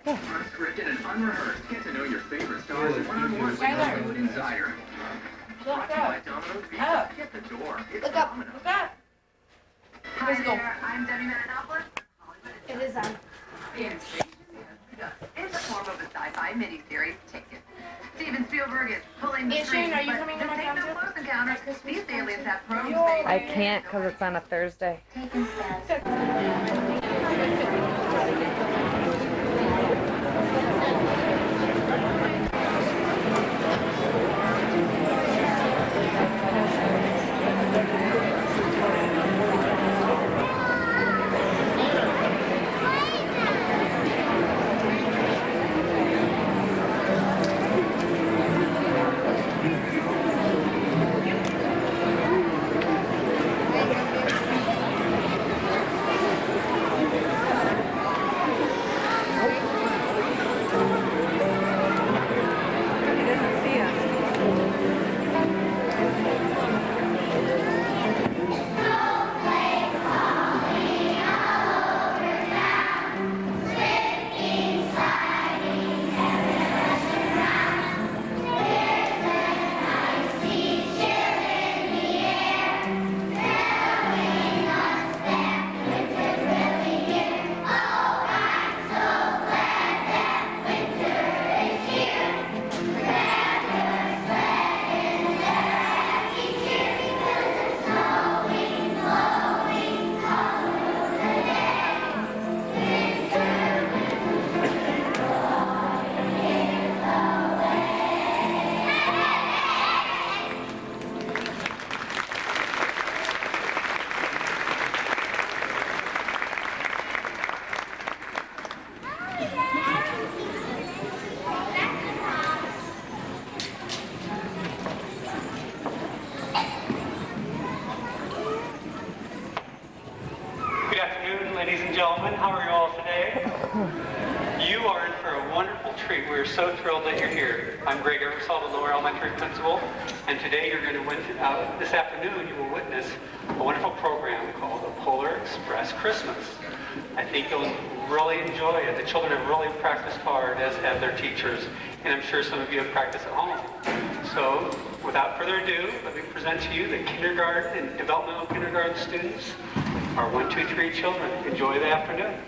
Unscripted and unrehearsed, get to know your favorite stars one-on-one with Prelude Insider. Look up. Up. Get the door. It's Look up. Look up. Hi there, I'm Debbie Marinopoulos. It is on. It's a form of a sci-fi miniseries. Take it. Steven Spielberg is pulling the Hey, strings, Shane, are you but coming to this my ain't no concert? close encounters. These aliens have probes. I can't because it's on a Thursday. Ladies and gentlemen, how are you all today? You are in for a wonderful treat. We're so thrilled that you're here. I'm Greg Eversole, the Lower Elementary Principal, and today you're going to this afternoon you will witness a wonderful program called the Polar Express Christmas. I think you'll really enjoy it. The children have really practiced hard, as have their teachers, and I'm sure some of you have practiced at home. So, without further ado, let me present to you the kindergarten and developmental kindergarten students, our 1, 2, 3 children. Enjoy the afternoon.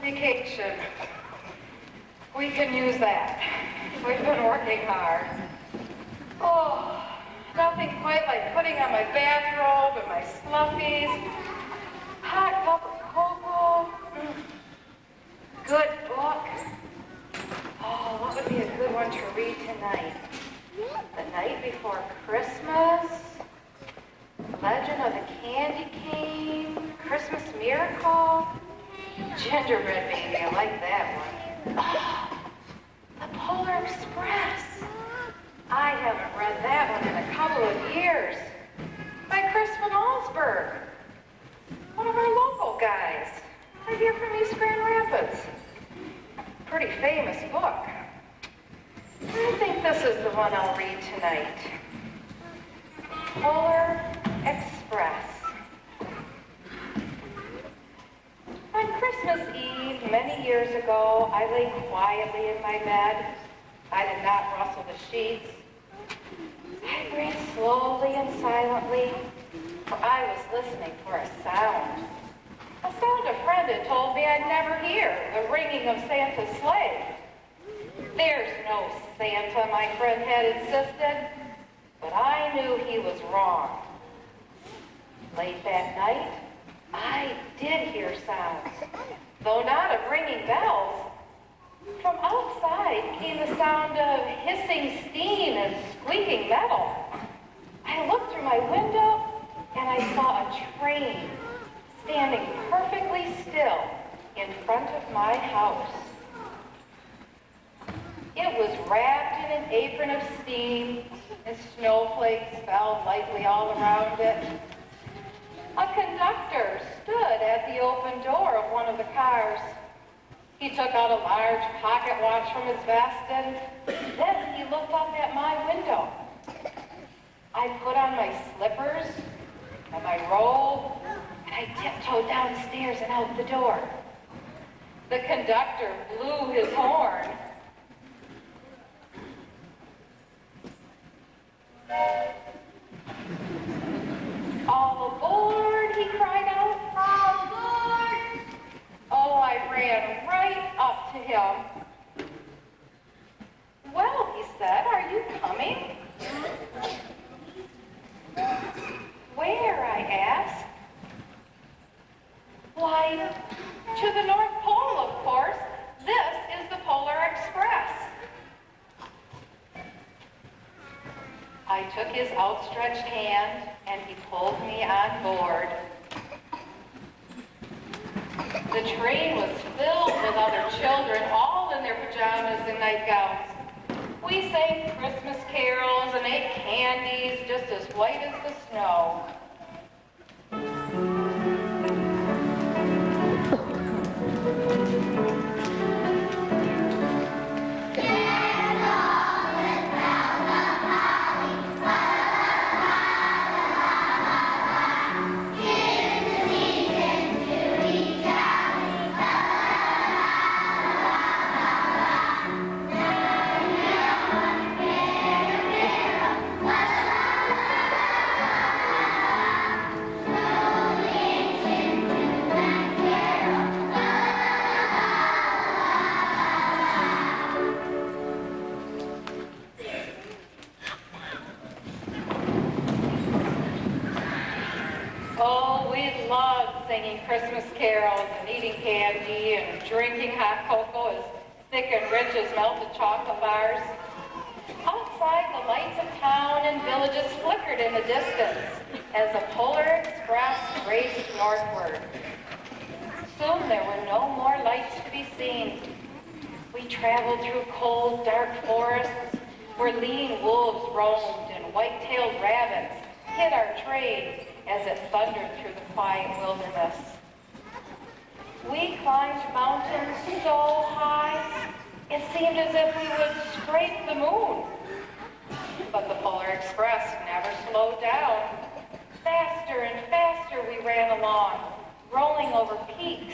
Vacation. We can use that. We've been working hard. Oh, nothing quite like putting on my bathrobe and my sluffies. Hot cup of cocoa. Good book. Oh, what would be a good one to read tonight? The Night Before Christmas. Legend of the Candy Cane. Christmas Miracle. Gingerbread Baby, I like that one. Oh, the Polar Express. I haven't read that one in a couple of years. famous book. I think this is the one I'll read tonight. Polar Express. On Christmas Eve, many years ago, I lay quietly in my bed. I did not rustle the sheets. I breathed slowly and silently, for I was listening for a sound. A sound a friend had told me I'd never hear, the ringing of Santa's sleigh. There's no Santa, my friend had insisted, but I knew he was wrong. Late that night, I did hear sounds, though not of ringing bells. From outside came the sound of hissing steam and squeaking metal. I looked through my window and I saw a train standing perfectly still in front of my house. It was wrapped in an apron of steam, and snowflakes fell lightly all around it. A conductor stood at the open door of one of the cars. He took out a large pocket watch from his vest, and then he looked up at my window. I put on my slippers and my robe, and I tiptoed downstairs and out the door. The conductor blew his horn. All aboard, he cried out. All aboard! Oh, I ran right up to him. Well, he said, are you coming? Where, I asked. Why, to the North Pole, of course. This is the Polar Express. I took his outstretched hand and he pulled me on board. The train was filled with other children, all in their pajamas and nightgowns. We sang Christmas carols and ate candies just as white as the snow. Christmas carols and eating candy and drinking hot cocoa as thick and rich as melted chocolate bars. Outside, the lights of town and villages flickered in the distance as the Polar Express raced northward. Soon there were no more lights to be seen. We traveled through cold, dark forests where lean wolves roamed and white-tailed rabbits hid our train as it thundered through the quiet wilderness. We climbed mountains so high, it seemed as if we would scrape the moon. But the Polar Express never slowed down. Faster and faster we ran along, rolling over peaks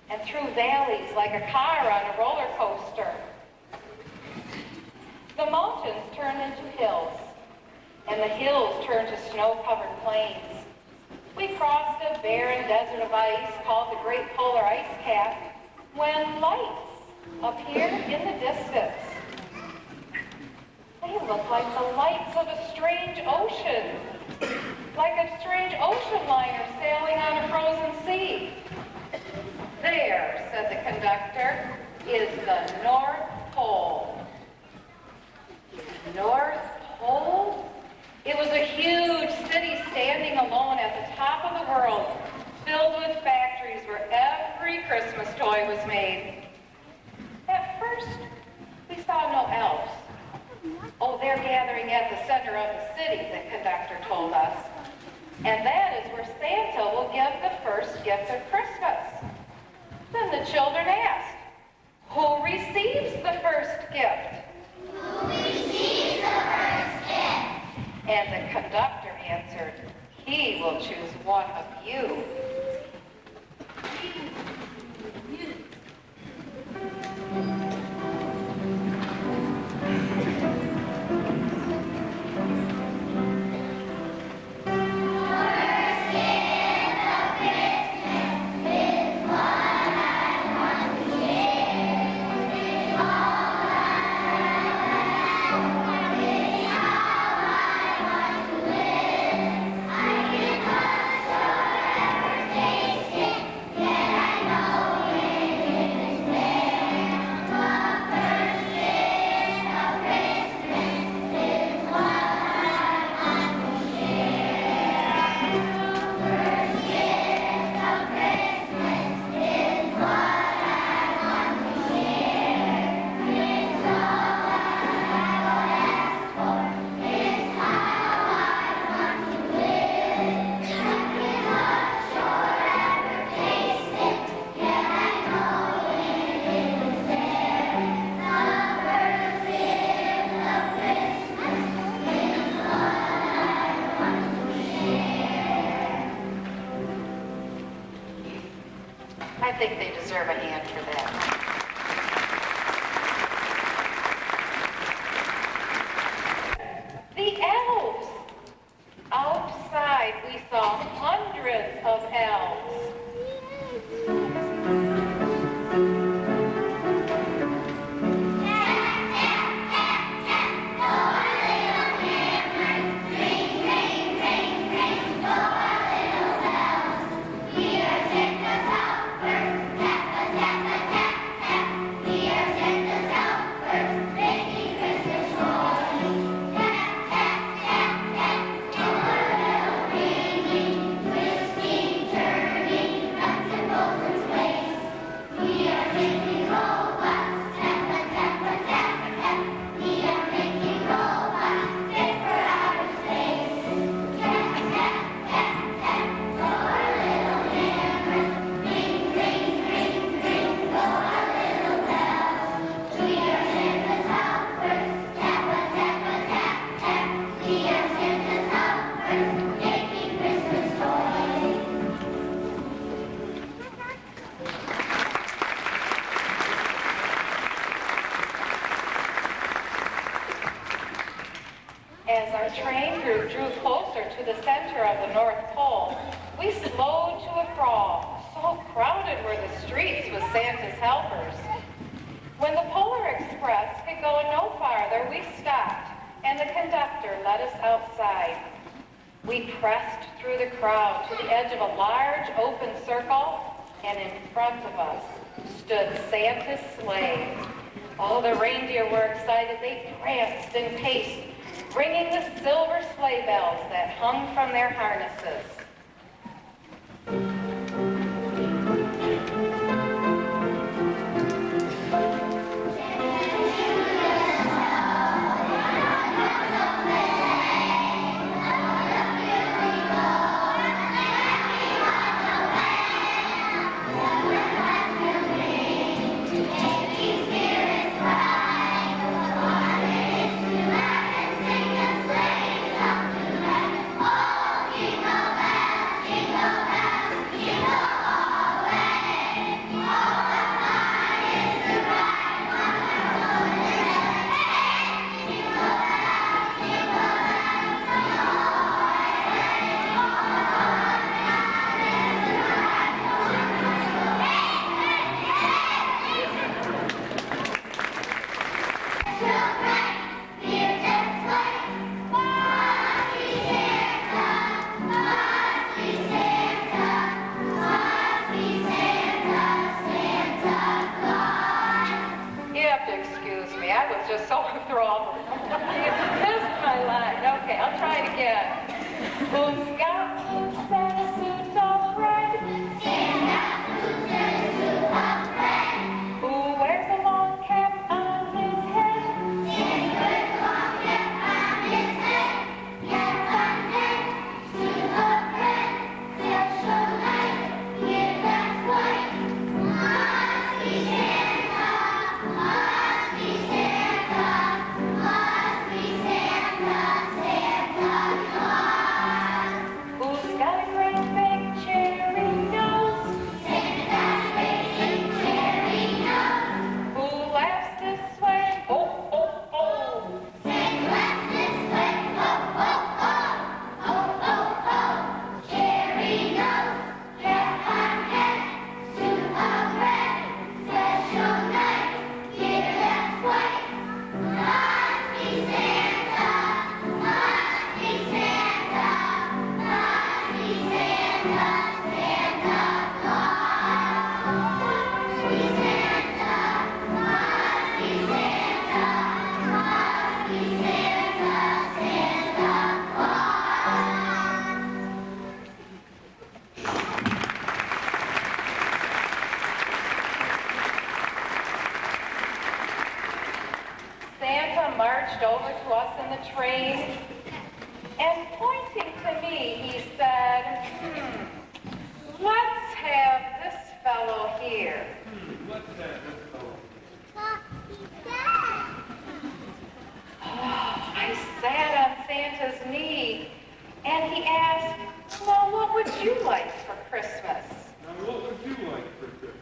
and through valleys like a car on a roller coaster. The mountains turned into hills, and the hills turned to snow-covered plains. We crossed a barren desert of ice called the Great Polar Ice Cap when lights appeared in the distance. They looked like the lights of a strange ocean, like a strange ocean liner sailing on a frozen sea. There, said the conductor, is the North Pole. North Pole? It was a huge city standing alone at the top of the world, filled with factories where every Christmas toy was made. At first, we saw no elves. Oh, they're gathering at the center of the city, the conductor told us. And that is where Santa will give the first gift of Christmas. Then the children asked, Who receives the first gift? Who receives the first gift? And the conductor answered, he will choose one of you. I think they deserve a hand for that. The elves. Outside, we saw hundreds of elves. As our train drew closer to the center of the North Pole, we slowed to a crawl. So crowded were the streets with Santa's helpers. When the Polar Express could go no farther, we stopped, and the conductor led us outside. We pressed through the crowd to the edge of a large open circle, and in front of us stood Santa's sleigh. Oh, the reindeer were excited. They pranced and paced, ringing the silver sleigh bells that hung from their harnesses. Just so enthralled. You missed my line. Okay, I'll try it again. Who's got blue Santa suit of red? Santa, who's got a suit of red? Who wears a long cap on his head? Santa wears a long cap on his head. Cap on head, suit of red. Sail show light, here that's white. Must be Santa. marched over to us in the train, and pointing to me, he said, let's have this fellow here. Let's have this fellow. Oh, I sat on Santa's knee, and he asked, well, what would you like for Christmas? Now, what would you like for Christmas?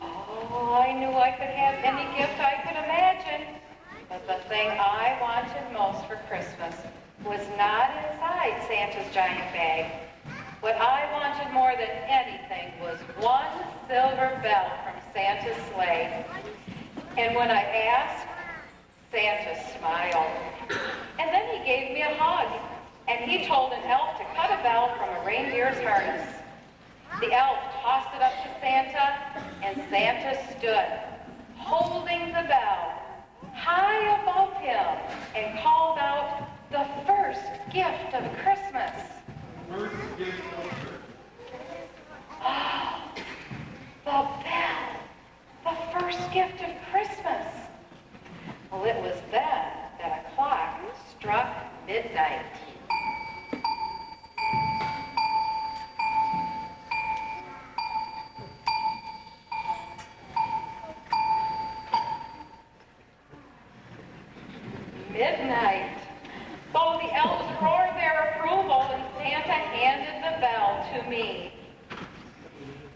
Oh, I knew I could have any gift I could imagine. But the thing I wanted most for Christmas was not inside Santa's giant bag. What I wanted more than anything was one silver bell from Santa's sleigh. And when I asked, Santa smiled. And then he gave me a hug. And he told an elf to cut a bell from a reindeer's harness. The elf tossed it up to Santa, and Santa stood, holding the bell high above him, and called out the first gift of Christmas. First gift of Christmas. Oh, the bell, the first gift of Christmas. Well, it was then that a clock struck midnight. Midnight. So the elves roared their approval, and Santa handed the bell to me.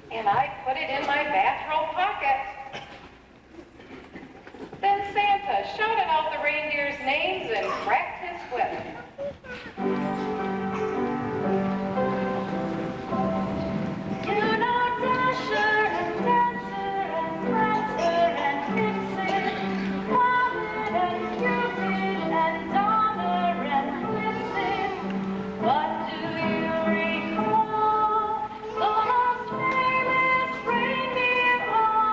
And I put it in my bathrobe pocket. Then Santa shouted out the reindeers' names and cracked his whip. You know Dasher and Dancer and Prancer and Vixen, Comet and Cupid and Donner and Blitzen. What do you recall? The most famous reindeer of all.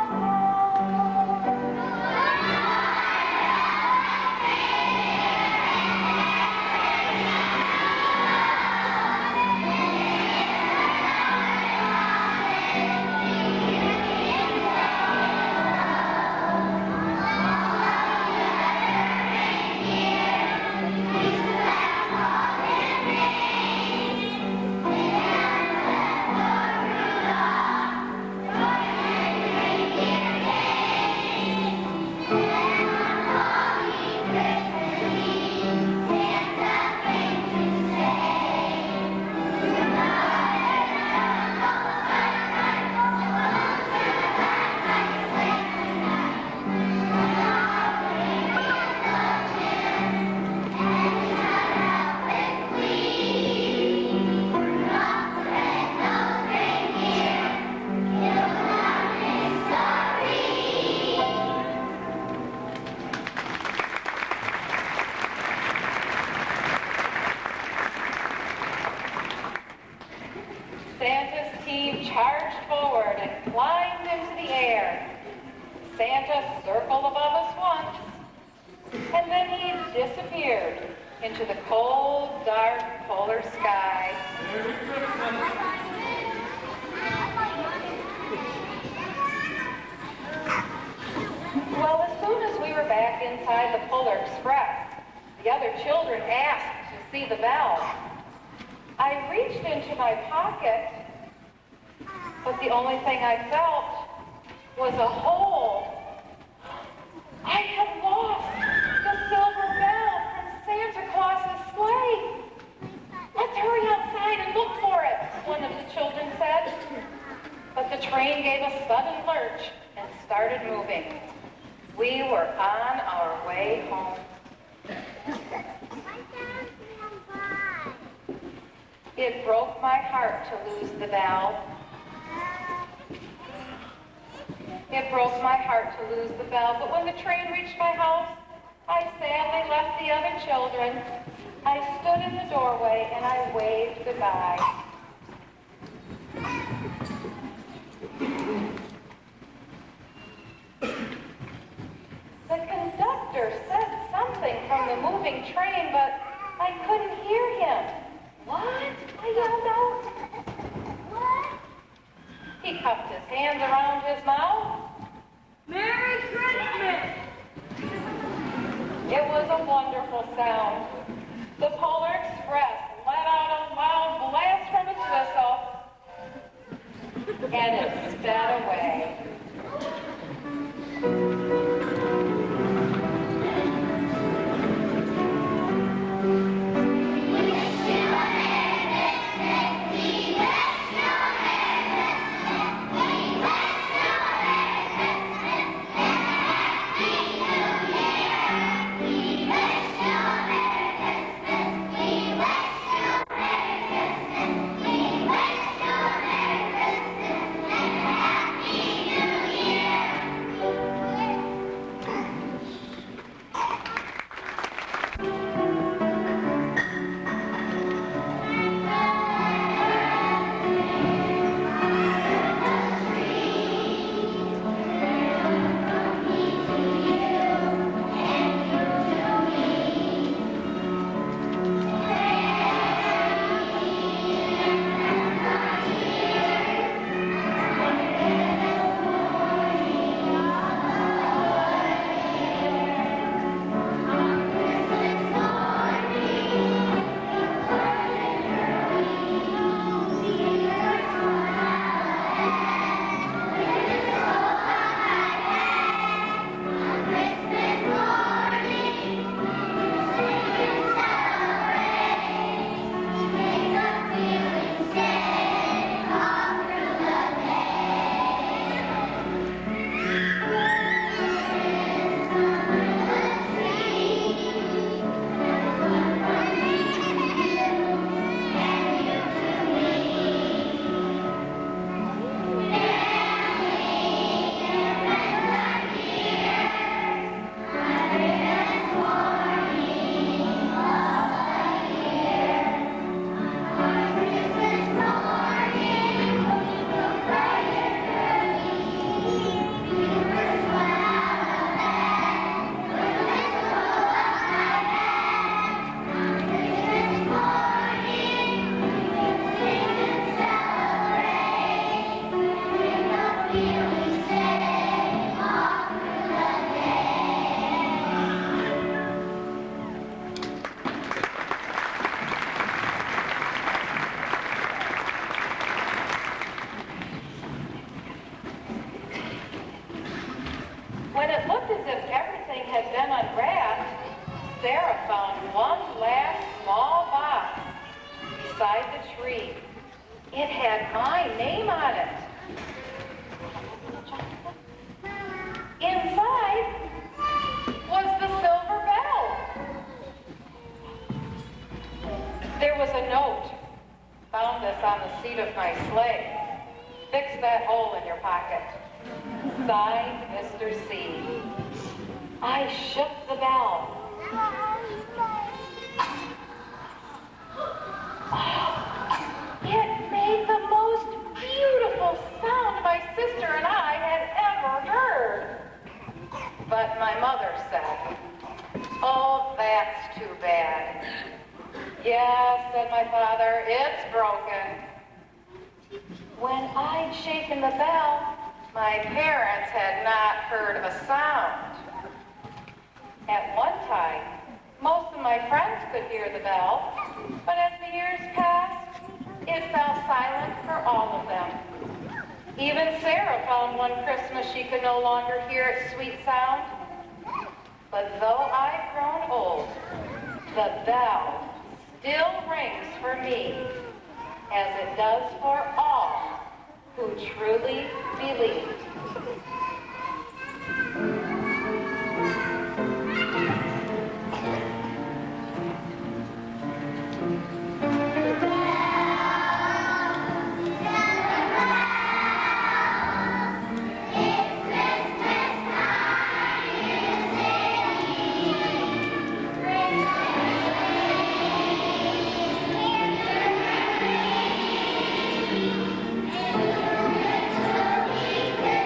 Santa's team charged forward and climbed into the air. Santa circled above us once, and then he disappeared into the cold, dark polar sky. Merry Christmas. Well, as soon as we were back inside the Polar Express, the other children asked to see the bell. I reached into my pocket, but the only thing I felt was a hole. I had lost the silver bell from Santa Claus's sleigh. Let's hurry outside and look for it, one of the children said. But the train gave a sudden lurch and started moving. We were on our way home. It broke my heart to lose the bell. It broke my heart to lose the bell, but when the train reached my house, I sadly left the other children. I stood in the doorway and I waved goodbye. The conductor said something from the moving train, but I couldn't hear him. What? I yelled out. What? He cupped his hands around his mouth. Merry Christmas! It was a wonderful sound. The Polar Express let out a loud blast from its whistle, and it sped away. When it looked as if everything had been unwrapped, Sarah found one last small box beside the tree. It had my name on it. Inside was the silver bell. There was a note. Found this on the seat of my sleigh. Fix that hole in your pocket. Signed, Mr. C. I shook the bell. It made the most beautiful sound my sister and I had ever heard. But my mother said, "Oh, that's too bad." "Yes," said my father, "it's broken." When I'd shaken the bell, my parents had not heard a sound. At one time, most of my friends could hear the bell, but as the years passed, it fell silent for all of them. Even Sarah found one Christmas she could no longer hear its sweet sound. But though I've grown old, the bell still rings for me, as it does for all who truly believe. Thank you.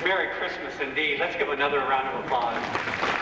Merry Christmas indeed. Let's give another round of applause.